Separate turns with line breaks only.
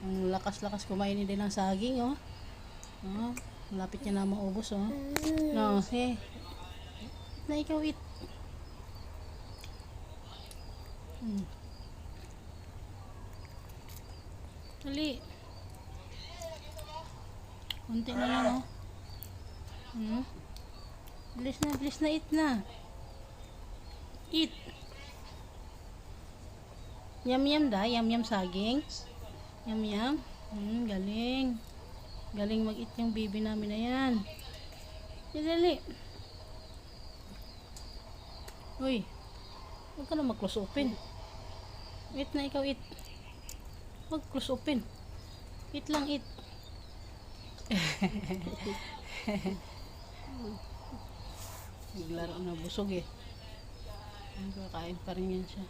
Ang lakas-lakas kumain din ng saging, oh. Oh, malapit niya na maubos, oh. No, hey. Na ikaw eat. Dali. Kunti na lang, oh. Bilis na, eat na. Eat. Yum yum saging. Yum. Galing. Galing mag-eat yung baby namin na yan. Dali. Uy. Huwag ka na mag-close open. Eat na ikaw, eat. Huwag close open. Eat lang, eat. Naglaro na busog eh. Kakain pa rin yan siya.